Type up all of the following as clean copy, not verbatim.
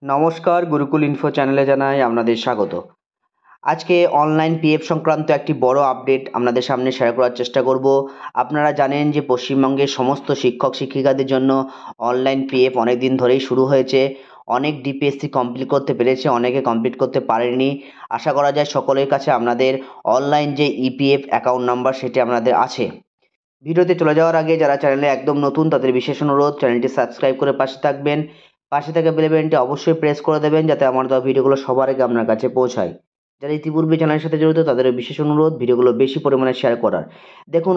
নমস্কার, গুরুকুল ইনফো চ্যানেলে জানাই আপনাদের স্বাগত। আজকে অনলাইন পিএফ সংক্রান্ত একটি বড় আপডেট আপনাদের সামনে শেয়ার করার চেষ্টা করব। আপনারা জানেন যে পশ্চিমবঙ্গের সমস্ত শিক্ষক শিক্ষিকাদের জন্য অনলাইন পিএফ অনেক দিন ধরেই শুরু হয়েছে। অনেক ডিপিএসসি কমপ্লিট করতে পেরেছে, অনেকে কমপ্লিট করতে পারেনি। আশা করা যায় সকলের কাছে আপনাদের অনলাইন যে ইপিএফ অ্যাকাউন্ট নাম্বার সেটি আপনাদের আছে। ভিডিওতে চলে যাওয়ার আগে যারা চ্যানেলে একদম নতুন তাদের বিশেষ অনুরোধ, চ্যানেলটি সাবস্ক্রাইব করে পাশে থাকবেন। পাশে থাকা বেল বাটনটি অবশ্যই প্রেস করে দেবেন যাতে আমার দেওয়া ভিডিওগুলো সবার আগে আপনার কাছে পৌঁছায়। যারা ইতিপূর্বে চ্যানেলের সাথে জড়িত তাদেরও বিশেষ অনুরোধ ভিডিওগুলো বেশি পরিমাণে শেয়ার করার। দেখুন,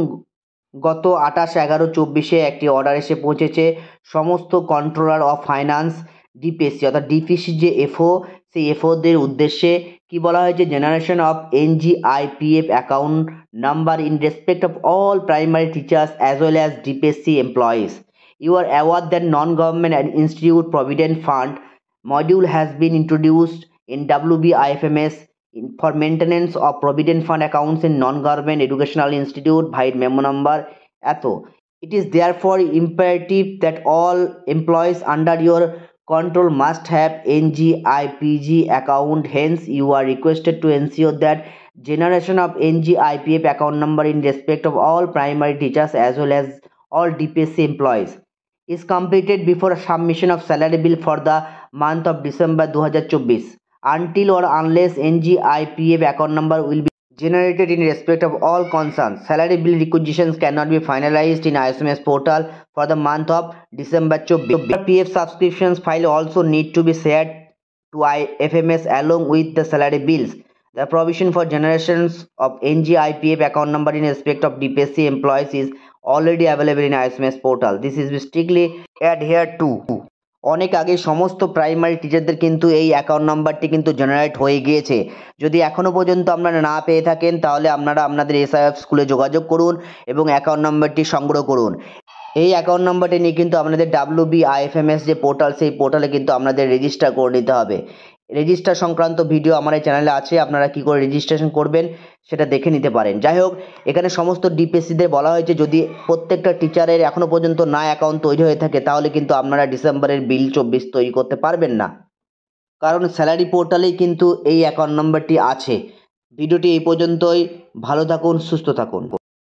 গত 28/11/24 একটি অর্ডার এসে পৌঁছেছে সমস্ত কন্ট্রোলার অফ ফাইন্যান্স ডিপিএসসি অর্থাৎ ডিপিএসসি যে এফও, সেই এফওদের উদ্দেশ্যে কি বলা হয়েছে, generation of NGIPF account number in respect of all primary teachers as well as DPSC employees. You are aware that non-government and institute provident fund module has been introduced in WBIFMS for maintenance of provident fund accounts in non-government educational institute by memo number ATO. It is therefore imperative that all employees under your control must have NGIPG account. Hence, you are requested to ensure that generation of NGIPF account number in respect of all primary teachers as well as all DPSC employees is completed before submission of salary bill for the month of December 2024 until or unless NGIPF account number will be generated in respect of all concerned. Salary bill requisitions cannot be finalized in ISMS portal for the month of December 2024. PF subscriptions file also need to be shared to IFMS along with the salary bills. The provision for generations of NGIPF account number in respect of DPSC employees is already available in ISMS portal. This is strictly adhered to. অনেক আগে সমস্ত primary টিচারদের কিন্তু এই account নাম্বারটি কিন্তু generate হয়ে গিয়েছে। যদি এখনও পর্যন্ত আপনারা না পেয়ে থাকেন তাহলে আপনারা আপনাদের এসআইএফ স্কুলে যোগাযোগ করুন এবং অ্যাকাউন্ট নাম্বারটি সংগ্রহ করুন। এই অ্যাকাউন্ট নাম্বারটি নিয়ে কিন্তু আপনাদের WBIFMS যে পোর্টাল, সেই পোর্টালে কিন্তু আপনাদের রেজিস্টার করে নিতে হবে। রেজিস্টার সংক্রান্ত ভিডিও আমার এই চ্যানেলে আছে, আপনারা কি করে রেজিস্ট্রেশন করবেন সেটা দেখে নিতে পারেন। যাই হোক, এখানে সমস্ত ডিপিএসসিদের বলা হয়েছে যদি প্রত্যেকটা টিচারের এখনও পর্যন্ত না অ্যাকাউন্ট তৈরি হয়ে থাকে তাহলে কিন্তু আপনারা ডিসেম্বরের বিল 24 তৈরি করতে পারবেন না, কারণ স্যালারি পোর্টালেই কিন্তু এই অ্যাকাউন্ট নাম্বারটি আছে। ভিডিওটি এই পর্যন্তই। ভালো থাকুন, সুস্থ থাকুন।